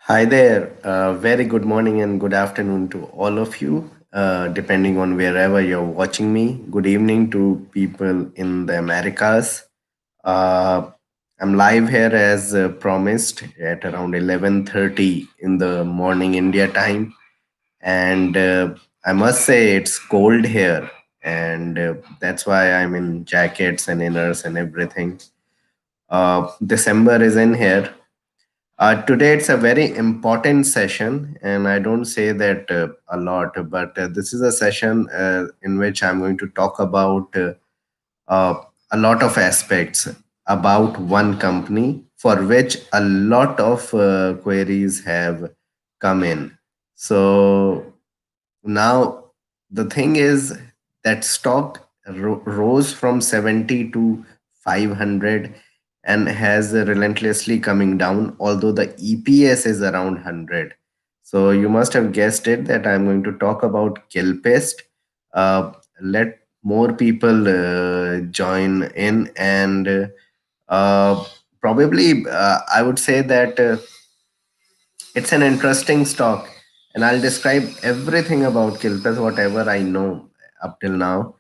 Hi there. Very good morning and good afternoon to all of you, depending on wherever you're watching me. Good evening to people in the Americas. Uh, I'm live here as promised at around 11:30 in the morning India time, and I must say it's cold here, and that's why I'm in jackets and inners and everything. December is in here. Today it's a very important session, and I don't say that a lot, but this is a session in which I'm going to talk about uh, a lot of aspects about one company for which a lot of queries have come in. So now the thing is that stock rose from 70 to 500 and has relentlessly coming down, although the EPS is around 100. So you must have guessed it that I'm going to talk about KILPEST. Let more people join in, and probably I would say that it's an interesting stock, and I'll describe everything about KILPEST, whatever I know up till now,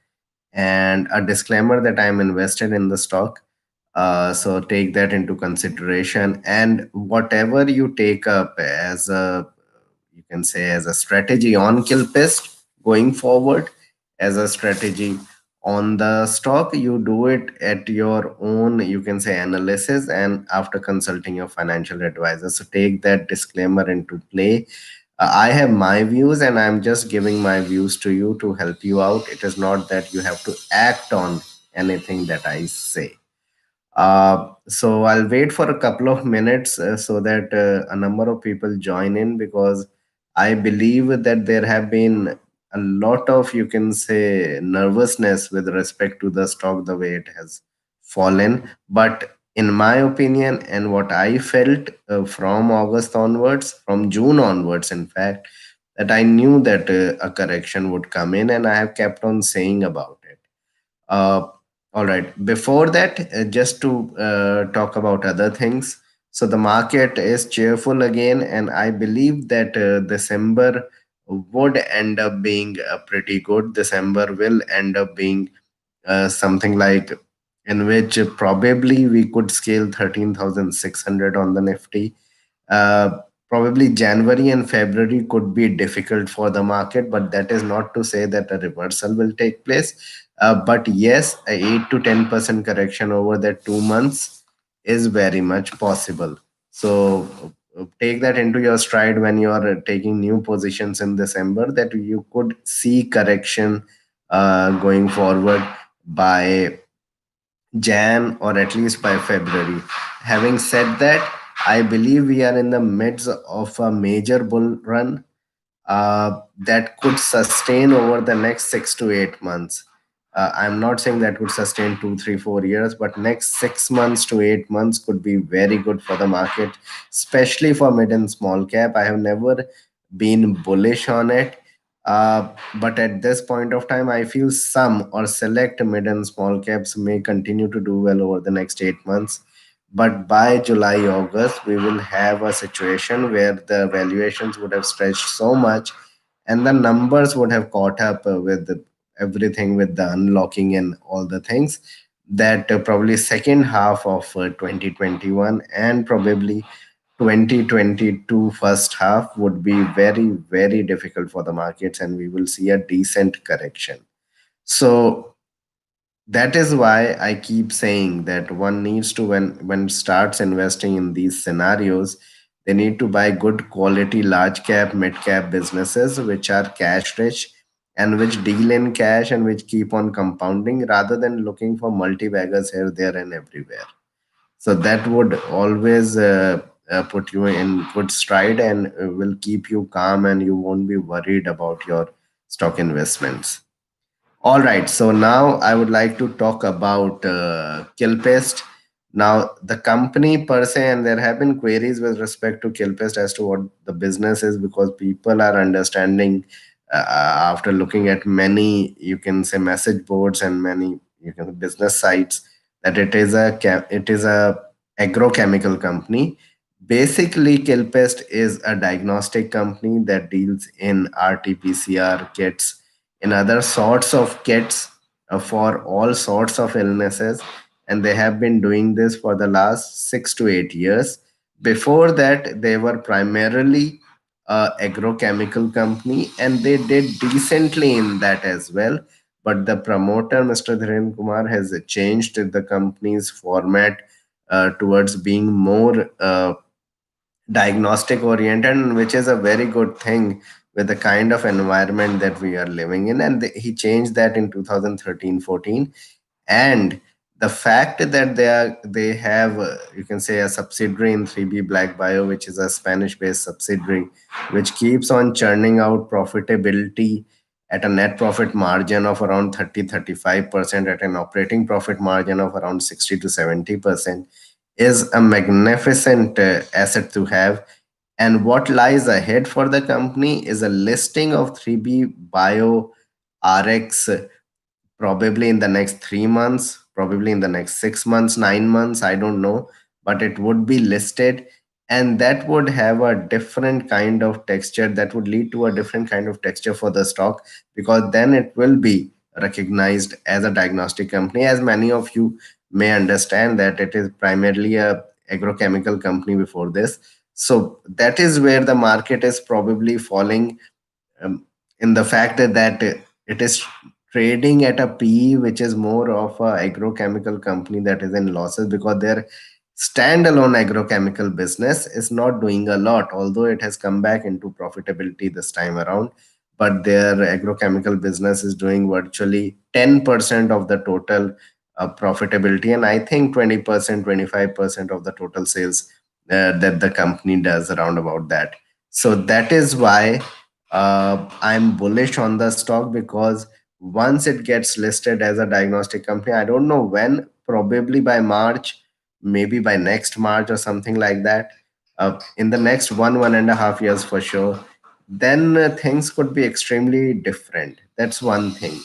and a disclaimer that I'm invested in the stock. So take that into consideration, and whatever you take up as a, you can say, as a strategy on KILPEST going forward, as a strategy on the stock, you do it at your own, you can say, analysis and after consulting your financial advisor. So take that disclaimer into play. I have my views, and I'm just giving my views to you to help you out. It is not that you have to act on anything that I say. So I'll wait for a couple of minutes so that a number of people join in, because I believe that there have been a lot of, you can say, nervousness with respect to the stock, the way it has fallen. But in my opinion, and what I felt from August onwards, from June onwards, in fact, that I knew that a correction would come in, and I have kept on saying about it. uh, all right. Before that, just to talk about other things. So the market is cheerful again, and I believe that December would end up being pretty good. December will end up being something like, in which probably we could scale 13,600 on the Nifty. uh, Probably January and February could be difficult for the market, but that is not to say that a reversal will take place. But yes, a 8 to 10% correction over that 2 months is very much possible. So take that into your stride when you are taking new positions in December, that you could see correction going forward by Jan or at least by February. Having said that, I believe we are in the midst of a major bull run that could sustain over the next 6 to 8 months. I'm not saying that would sustain 2, 3, 4 years, but next 6 months to 8 months could be very good for the market, especially for mid and small cap. I have never been bullish on it. But at this point of time, I feel some or select mid and small caps may continue to do well over the next 8 months. But by July, August, we will have a situation where the valuations would have stretched so much, and the numbers would have caught up with everything, with the unlocking and all the things, that probably second half of 2021 and probably 2022 first half would be very, very difficult for the markets, and we will see a decent correction. So that is why I keep saying that one needs to, when starts investing in these scenarios, they need to buy good quality large cap, mid cap businesses which are cash rich and which deal in cash and which keep on compounding, rather than looking for multi baggers here, there, and everywhere. So that would always put you in good stride, and will keep you calm, and you won't be worried about your stock investments. All right, so now I would like to talk about KILPEST. Now, the company per se, and there have been queries with respect to KILPEST as to what the business is, because people are understanding after looking at many, you can say, message boards and many, you can, business sites, that it is a agrochemical company. Basically, KILPEST is a diagnostic company that deals in RT-PCR kits, in other sorts of kits for all sorts of illnesses, and they have been doing this for the last 6 to 8 years. Before that, they were primarily a agrochemical company, and they did decently in that as well. But the promoter, Mr. Dhiren Kumar, has changed the company's format towards being more diagnostic oriented, which is a very good thing with the kind of environment that we are living in. And he changed that in 2013-14. And the fact that they have you can say a subsidiary in 3B Black Bio, which is a Spanish based subsidiary, which keeps on churning out profitability at a net profit margin of around 30-35%, at an operating profit margin of around 60 to 70%, is a magnificent asset to have. And what lies ahead for the company is a listing of 3B Bio RX, probably in the next 3 months, probably in the next 6 months, 9 months, I don't know, but it would be listed. And that would have a different kind of texture, that would lead to a different kind of texture for the stock, because then it will be recognized as a diagnostic company. As many of you may understand that it is primarily a agrochemical company before this. So that is where the market is probably falling, in the fact that it is trading at a PE which is more of a agrochemical company that is in losses, because their standalone agrochemical business is not doing a lot, although it has come back into profitability this time around. But their agrochemical business is doing virtually 10% of the total profitability, and I think 20%, 25% of the total sales that the company does, around about that. So that is why I'm bullish on the stock, because once it gets listed as a diagnostic company, I don't know when, probably by March, maybe by next March or something like that, in the next 1.5 years for sure, then things could be extremely different. That's one thing.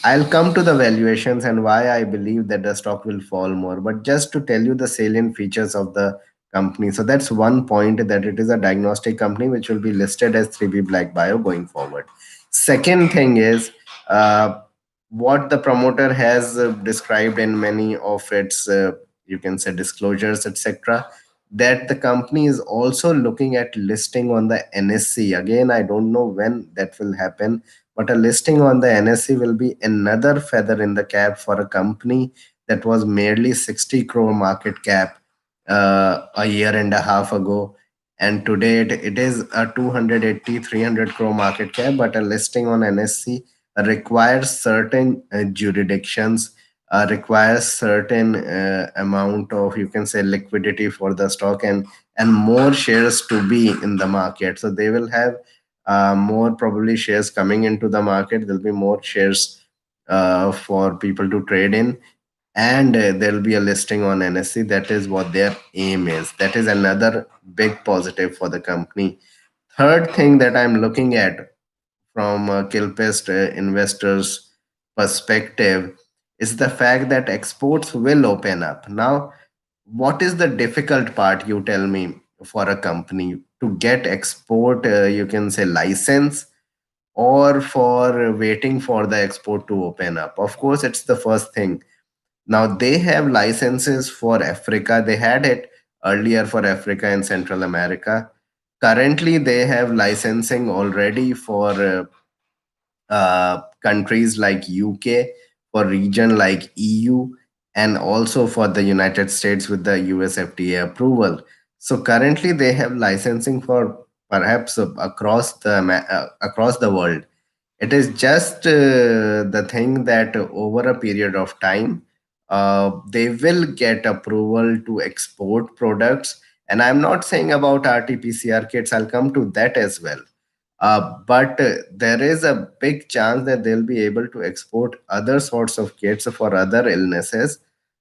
I'll come to the valuations and why I believe that the stock will fall more. But just to tell you the salient features of the company. So that's one point, that it is a diagnostic company which will be listed as 3B Black Bio going forward. Second thing is what the promoter has described in many of its, you can say, disclosures, etc., that the company is also looking at listing on the NSC. Again, I don't know when that will happen, but a listing on the NSE will be another feather in the cap for a company that was merely 60 crore market cap a year and a half ago. And today it is a 280, 300 crore market cap, but a listing on NSE requires certain jurisdictions, requires certain amount of, you can say, liquidity for the stock, and more shares to be in the market. So they will have more probably shares coming into the market. There'll be more shares for people to trade in, and there'll be a listing on NSE. That is what their aim is. That is another big positive for the company. Third thing that I'm looking at from a Kilpest investors' perspective is the fact that exports will open up. Now, what is the difficult part, you tell me, for a company to get export, you can say, license, or for waiting for the export to open up? Of course, it's the first thing. Now, they have licenses for Africa. They had it earlier for Africa and Central America. Currently, they have licensing already for countries like UK, for region like EU, and also for the United States with the US FDA approval. So currently they have licensing for perhaps across the world. It is just the thing that over a period of time, they will get approval to export products. And I'm not saying about RT-PCR kits, I'll come to that as well. But there is a big chance that they'll be able to export other sorts of kits for other illnesses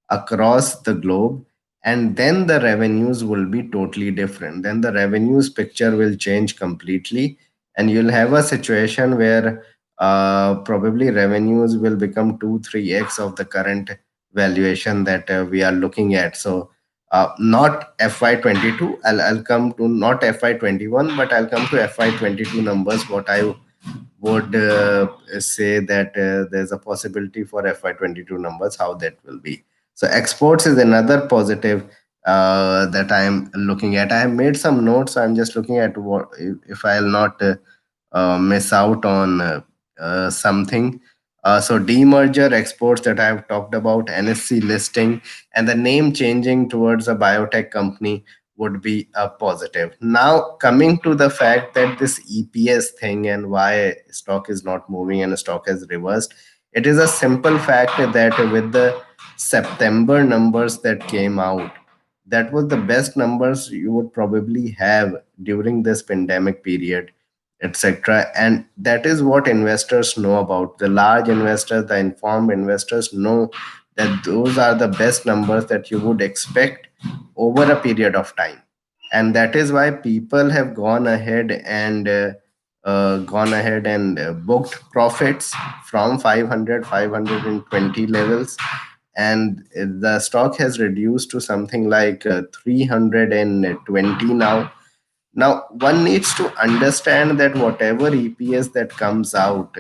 across the globe. And then the revenues will be totally different. Then the revenues picture will change completely. And you'll have a situation where probably revenues will become 2 3x of the current valuation that we are looking at. So Not FY22. I'll come to not FY21, but I'll come to FY22 numbers. What I would say that there's a possibility for FY22 numbers, how that will be. So exports is another positive that I am looking at. I have made some notes. I'm just looking at what if I'll not miss out on something. So demerger exports that I have talked about, NSC listing, and the name changing towards a biotech company would be a positive. Now, coming to the fact that this EPS thing and why stock is not moving and stock has reversed, it is a simple fact that with the September numbers that came out, that was the best numbers you would probably have during this pandemic period, etc. And that is what investors know about. The large investors, the informed investors know that those are the best numbers that you would expect over a period of time. And that is why people have gone ahead and booked profits from 500, 520 levels, and the stock has reduced to something like 320 now. Now, one needs to understand that whatever EPS that comes out,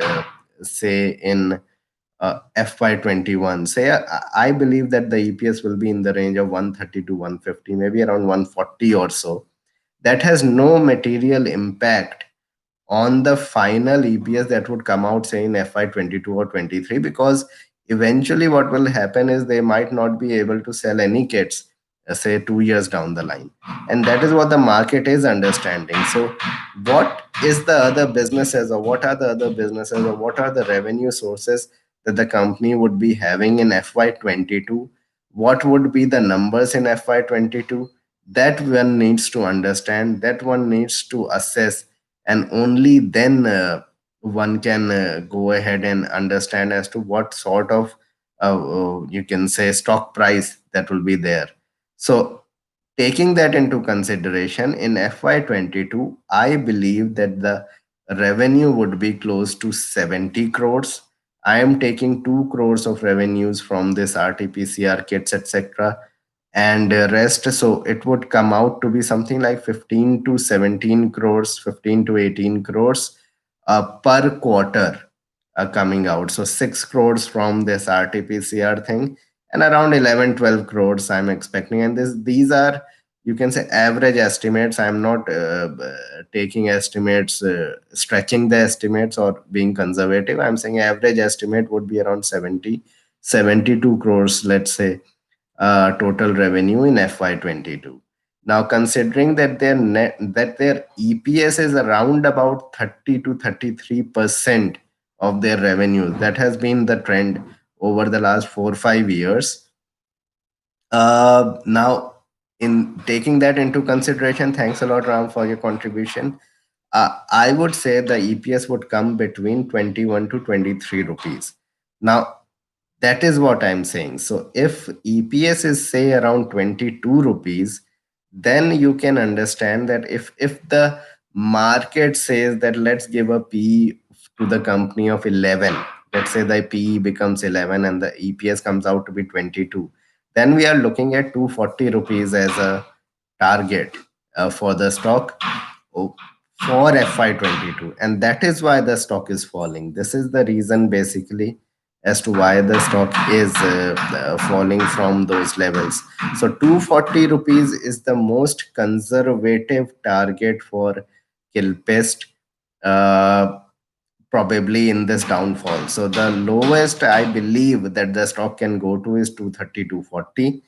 say in FY21, say I believe that the EPS will be in the range of 130 to 150, maybe around 140 or so. That has no material impact on the final EPS that would come out, say in FY22 or 23, because eventually what will happen is they might not be able to sell any kits, say 2 years down the line. And that is what the market is understanding. So, what is the other businesses, or what are the other businesses, or what are the revenue sources that the company would be having in FY22? What would be the numbers in FY22? That one needs to understand, that one needs to assess, and only then one can go ahead and understand as to what sort of you can say stock price that will be there. So taking that into consideration, in FY22 I believe that the revenue would be close to 70 crores. I am taking 2 crores of revenues from this RT-PCR kits, etc., and rest, so it would come out to be something like 15 to 17 crores, 15 to 18 crores per quarter coming out. So 6 crores from this RT-PCR thing, and around 11, 12 crores I'm expecting. And these are, you can say, average estimates. I'm not taking estimates, stretching the estimates or being conservative. I'm saying average estimate would be around 70, 72 crores, let's say, total revenue in FY22. Now, considering that their EPS is around about 30 to 33% of their revenue, that has been the trend over the last 4 or 5 years. Now, in taking that into consideration, thanks a lot, Ram, for your contribution. I would say the EPS would come between 21 to 23 rupees. Now, that is what I'm saying. So if EPS is say around 22 rupees, then you can understand that if the market says that let's give a PE to the company of 11, let's say the PE becomes 11 and the EPS comes out to be 22, then we are looking at 240 rupees as a target for the stock oh, for FY22, and that is why the stock is falling. This is the reason basically as to why the stock is falling from those levels. So 240 rupees is the most conservative target for KILPEST, uh, probably in this downfall. So the lowest I believe that the stock can go to is 230, 240.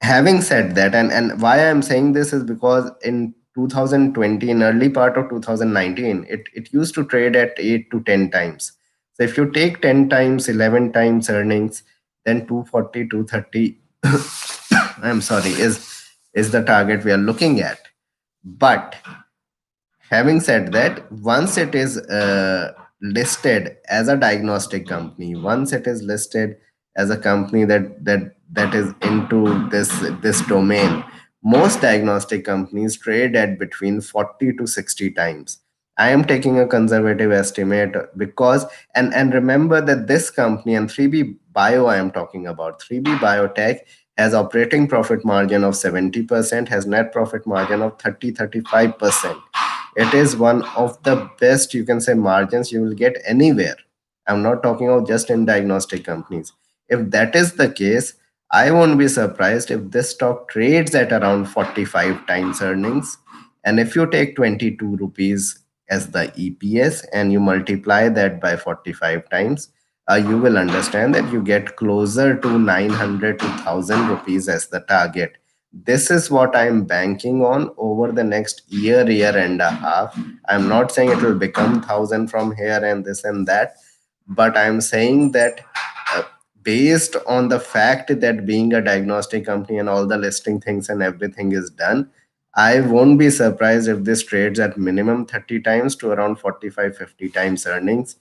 Having said that, and why I'm saying this is because in 2020, in early part of 2019, it used to trade at 8 to 10 times. So if you take 10 times, 11 times earnings, then 240, 230, I'm sorry, is the target we are looking at. But having said that, once it is listed as a diagnostic company, once it is listed as a company that is into this domain, most diagnostic companies trade at between 40 to 60 times. I am taking a conservative estimate because, and remember that this company, and 3B Bio I am talking about, 3B Biotech has operating profit margin of 70%, has net profit margin of 35%. It is one of the best, you can say, margins you will get anywhere. I'm not talking of just in diagnostic companies. If that is the case, I won't be surprised if this stock trades at around 45 times earnings. And if you take 22 rupees as the EPS and you multiply that by 45 times, you will understand that you get closer to 900 to 1000 rupees as the target. This is what I'm banking on over the next year, year and a half. I'm not saying it will become 1000 from here and this and that, but I'm saying that uh, based on the fact that being a diagnostic company and all the listing things and everything is done, I won't be surprised if this trades at minimum 30 times to around 45, 50 times earnings.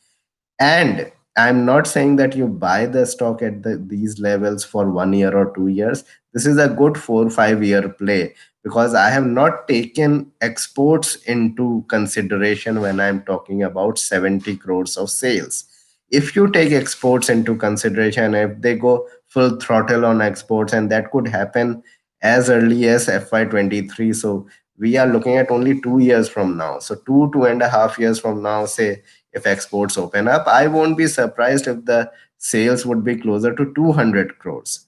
And I'm not saying that you buy the stock at these levels for 1 year or 2 years. This is a good 4 5 year play, because I have not taken exports into consideration when I'm talking about 70 crores of sales. If you take exports into consideration, if they go full throttle on exports, and that could happen as early as FY23. So we are looking at only 2 years from now. So 2.5 years from now, say, if exports open up, I won't be surprised if the sales would be closer to 200 crores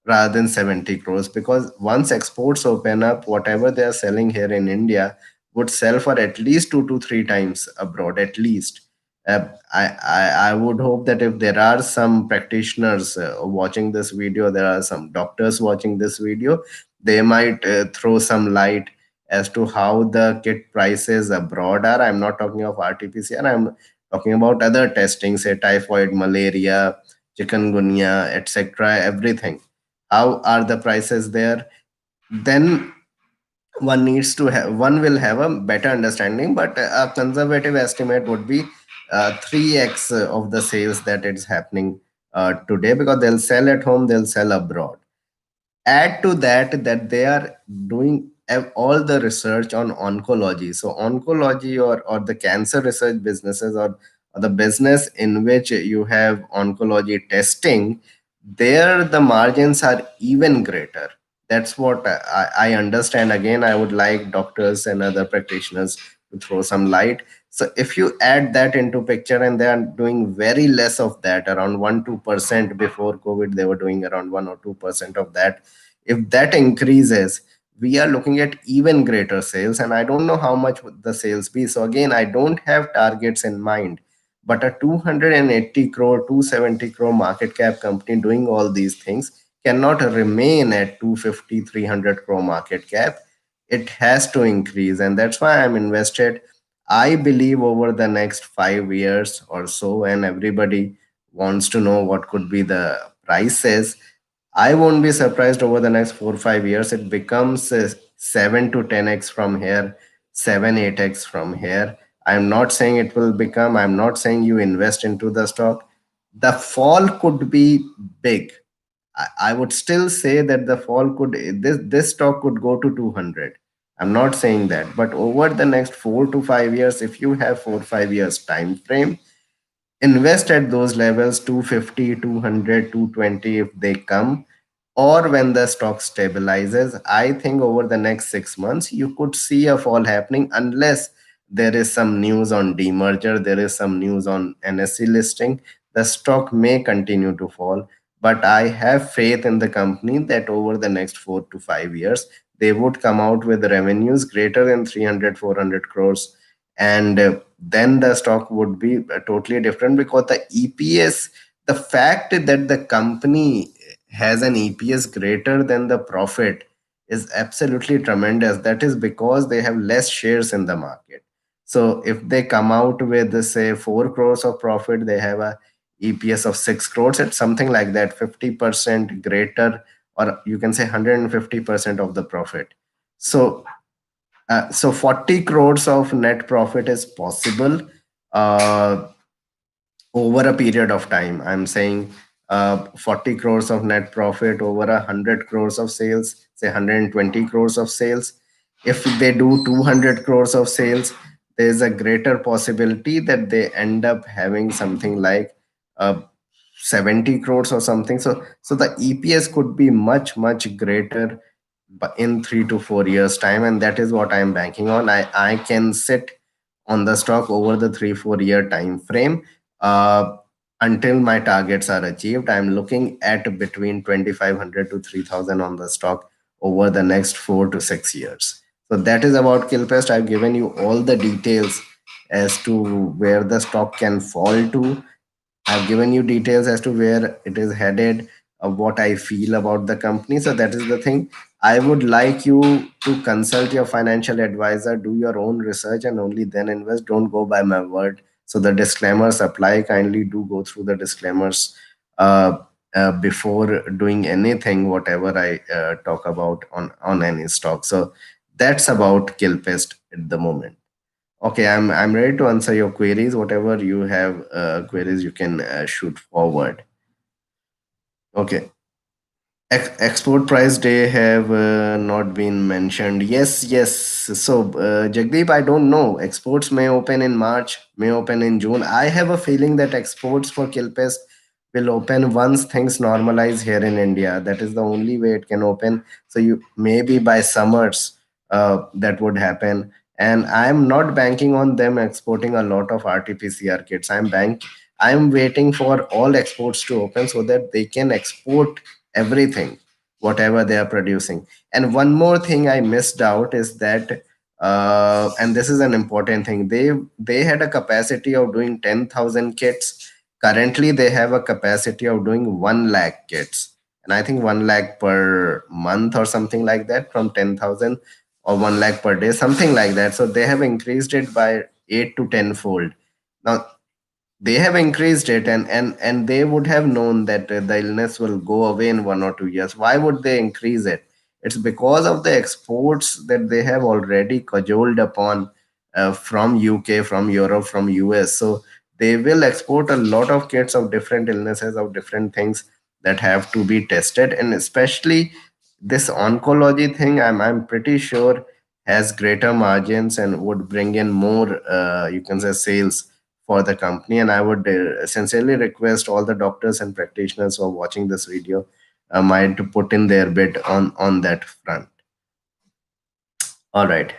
rather than 70 crores, because once exports open up, whatever they are selling here in India would sell for at least 2 to 3 times abroad, at least. I would hope that if there are some practitioners watching this video, there are some doctors watching this video, they might throw some light as to how the kit prices abroad are. I'm not talking of RT-PCR, I'm talking about other testing, say typhoid, malaria, chikungunya, etc., everything. How are the prices there? Then one will have a better understanding, but a conservative estimate would be 3x of the sales that it's happening today, because they'll sell at home, they'll sell abroad. Add to that that they are doing all the research on oncology. So oncology, or the cancer research businesses, or the business in which you have oncology testing, there the margins are even greater. That's what I understand. Again, I would like doctors and other practitioners to throw some light. So if you add that into picture, and they are doing very less of that, around 1 2%. Before COVID they were doing around 1 or 2% of that. If that increases, we are looking at even greater sales, and I don't know how much would the sales be. So again, I don't have targets in mind, but a 280 crore, 270 crore market cap company doing all these things cannot remain at 250, 300 crore market cap. It has to increase, and that's why I'm invested. I believe over the next 5 years or so, and everybody wants to know what could be the prices. I won't be surprised over the next 4 5 years it becomes 7 to 10x from here, 7 8x from here. I'm not saying it will become. I'm not saying you invest into the stock. The fall could be big. I would still say that the fall could, this stock could go to 200. I'm not saying that, but over the next 4 to 5 years, if you have 4 5 years time frame, invest at those levels, 250, 200, 220 if they come, or when the stock stabilizes. I think over the next 6 months you could see a fall happening, unless there is some news on demerger, there is some news on NSE listing. The stock may continue to fall, but I have faith in the company that over the next 4 to 5 years they would come out with revenues greater than 300, 400 crores. And then the stock would be totally different, because the EPS, the fact that the company has an EPS greater than the profit is absolutely tremendous. That is because they have less shares in the market. So if they come out with, say, 4 crores of profit, they have a EPS of 6 crores. It's something like that, 50% greater, or you can say 150% of the profit. So 40 crores of net profit is possible uh, over a period of time. I'm saying 40 crores of net profit over 100 crores of sales, say 120 crores of sales. If they do 200 crores of sales, there's a greater possibility that they end up having something like uh, 70 crores or something. So the EPS could be much greater in 3 to 4 years time, and that is what I am banking on. I can sit on the stock over the 3 4 year time frame, uh, until my targets are achieved. I'm looking at between 2500 to 3000 on the stock over the next 4 to 6 years. So that is about Kilpest. I've given you all the details as to where the stock can fall to. I've given you details as to where it is headed, what I feel about the company. So that is the thing. I would like you to consult your financial advisor, do your own research, and only then invest. Don't go by my word. So the disclaimers apply. Kindly do go through the disclaimers uh, before doing anything, whatever I talk about on any stock. So that's about Kilpest at the moment. Okay, I'm ready to answer your queries. Whatever you have queries, you can shoot forward. Okay. Export price day have not been mentioned. Yes, yes. So, Jagdeep, I don't know. Exports may open in March, may open in June. I have a feeling that exports for Kilpest will open once things normalize here in India. That is the only way it can open. So, you maybe by summers that would happen. And I'm not banking on them exporting a lot of RT-PCR kits. I'm waiting for all exports to open so that they can export everything whatever they are producing. And one more thing I missed out is that and this is an important thing, they had a capacity of doing 10,000 kits. Currently they have a capacity of doing 1 lakh kits, and I think 1 lakh per month or something like that, from 10,000 or 1 lakh per day, something like that. So they have increased it by 8 to 10 fold. Now they have increased it, and they would have known that the illness will go away in 1 or 2 years. Why would they increase it? It's because of the exports that they have already cajoled upon from UK, from Europe, from US. So they will export a lot of kits of different illnesses, of different things that have to be tested. And especially this oncology thing, I'm pretty sure has greater margins and would bring in more you can say sales for the company. And I would sincerely request all the doctors and practitioners who are watching this video might to put in their bit on that front. All right.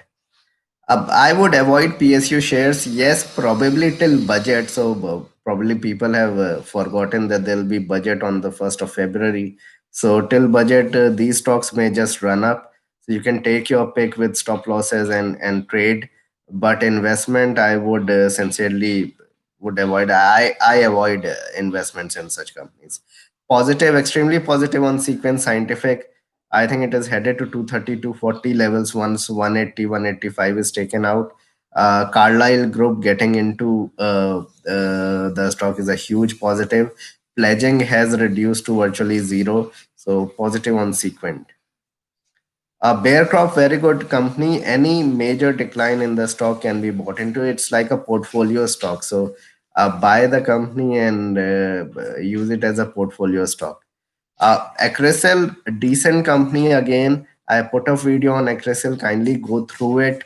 I would avoid PSU shares. Yes, probably till budget. So probably people have forgotten that there'll be budget on the 1st of February. So till budget, these stocks may just run up. So you can take your pick with stop losses and trade. But investment, I would sincerely would avoid. I avoid investments in such companies. Positive, extremely positive on Sequence Scientific. I think it is headed to 230, 240 levels once 180, 185 is taken out. Carlyle Group getting into the stock is a huge positive. Pledging has reduced to virtually zero. So positive on Sequent. Bearcroft, very good company. Any major decline in the stock can be bought into. It's like a portfolio stock. So buy the company and use it as a portfolio stock. Acrysel, decent company again. I put a video on Acrysel. Kindly go through it.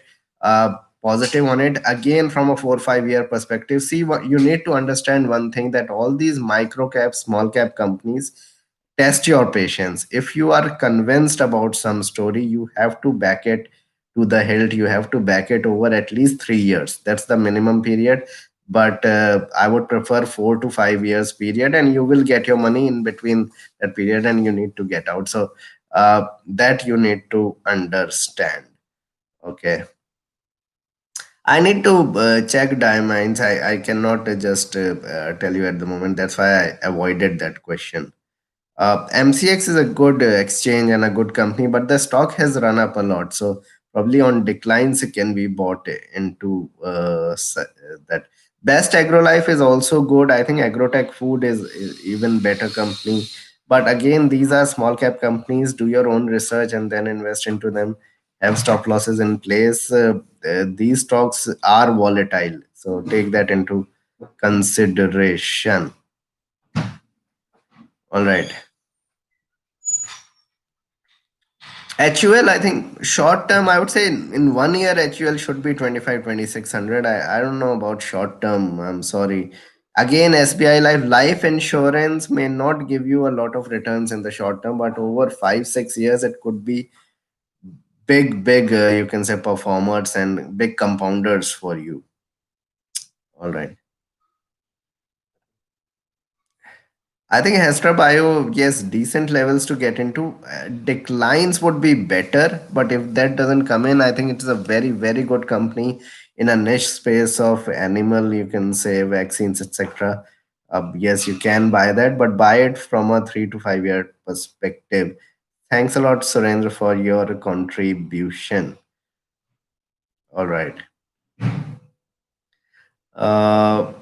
Positive on it again from a 4 5 year perspective. See, what you need to understand one thing, that all these micro cap, small cap companies test your patience. If you are convinced about some story, you have to back it to the hilt. You have to back it over at least 3 years. That's the minimum period. But I would prefer 4 to 5 years period, and you will get your money in between that period, and you need to get out. So that you need to understand. Okay. I need to check diamonds. I cannot just tell you at the moment. That's why I avoided that question. MCX is a good exchange and a good company, but the stock has run up a lot. So probably on declines it can be bought into that. Best AgroLife is also good. I think Agrotech Food is even better company. But again, these are small cap companies. Do your own research and then invest into them. Have stop losses in place. These stocks are volatile, so take that into consideration. All right. HUL, I think short term, I would say in 1 year, HUL should be 25, 2600. I don't know about short term. I'm sorry. Again, SBI life insurance may not give you a lot of returns in the short term, but over 5 6 years it could be big you can say performers and big compounders for you. All right. I think Hestra Bio, yes, decent levels to get into. Declines would be better, but if that doesn't come in, I think it's a very good company in a niche space of animal, you can say vaccines, etc. Yes, you can buy that, but buy it from a 3 to 5 year perspective. Thanks a lot, Surendra, for your contribution. All right. Uh,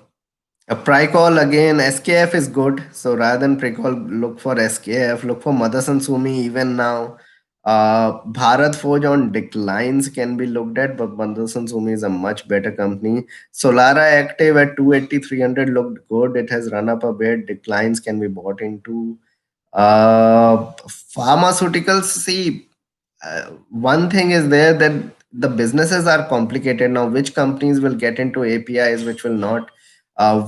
A Prycall again, SKF is good. So rather than Prycall, look for SKF, look for Motherson Sumi even now. Bharat Forge on declines can be looked at, but Motherson Sumi is a much better company. Solara Active at 280 300 looked good. It has run up a bit. Declines can be bought into. Pharmaceuticals, see, one thing is there that the businesses are complicated now. Which companies will get into APIs, which will not,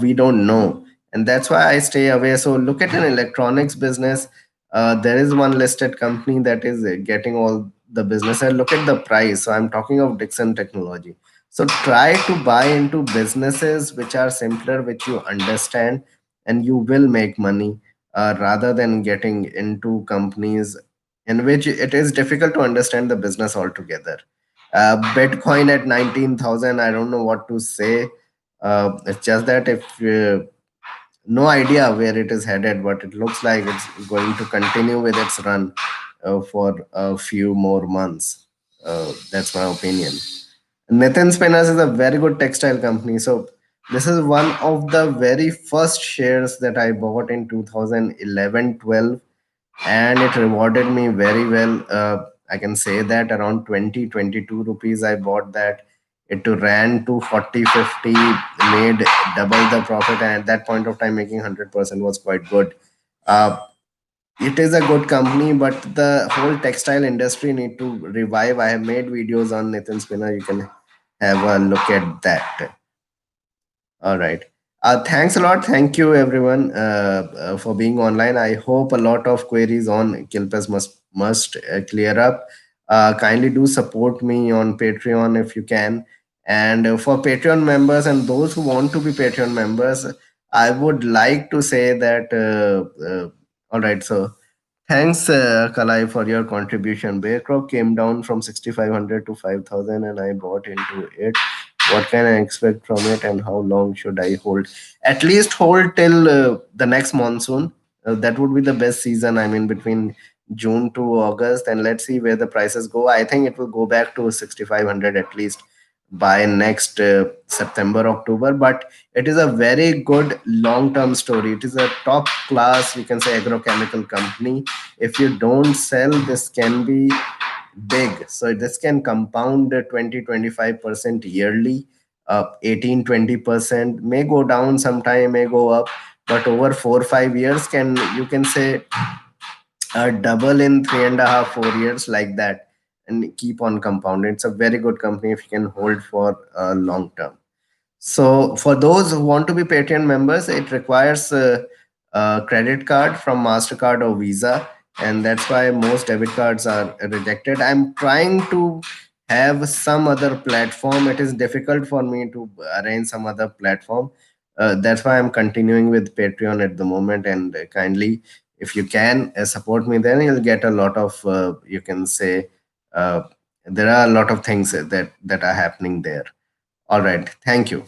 we don't know, and that's why I stay away. So look at an electronics business. There is one listed company that is getting all the business, and look at the price. So I'm talking of Dixon Technology. So try to buy into businesses which are simpler, which you understand, and you will make money, rather than getting into companies in which it is difficult to understand the business altogether. Bitcoin at 19,000, I don't know what to say. It's just that if no idea where it is headed, but it looks like it's going to continue with its run for a few more months. That's my opinion. Nathan Spinners is a very good textile company. So this is one of the very first shares that I bought in 2011-12, and it rewarded me very well. I can say that around 20 22 rupees I bought that. It ran to 40 50, made double the profit, and at that point of time making 100% was quite good. uh, it is a good company, but the whole textile industry need to revive. I have made videos on Nathan Spinner, you can have a look at that. All right. Thanks a lot. Thank you, everyone, for being online. I hope a lot of queries on Kilpes must clear up. Kindly do support me on Patreon if you can. And for Patreon members and those who want to be Patreon members, I would like to say that. All right. So thanks, Kalai, for your contribution. Bearcroft came down from 6,500 to 5,000, and I bought into it. What can I expect from it, and how long should I hold? At least hold till the next monsoon. That would be the best season. I mean, between June to August, and let's see where the prices go. I think it will go back to 6,500 at least by next September, October. But it is a very good long term story. It is a top class, we can say, agrochemical company. If you don't sell, this can be big. So this can compound 20 25% yearly. 18 20% may go down sometime, may go up, but over 4 5 years can, you can say, double in 3.5 4 years, like that, and keep on compounding. It's a very good company if you can hold for long term. So for those who want to be Patreon members, it requires a credit card from Mastercard or Visa, and that's why most debit cards are rejected. I'm trying to have some other platform. It is difficult for me to arrange some other platform. That's why I'm continuing with Patreon at the moment. And kindly, if you can support me, then you'll get a lot of, you can say, uh, there are a lot of things that are happening there. All right. Thank you.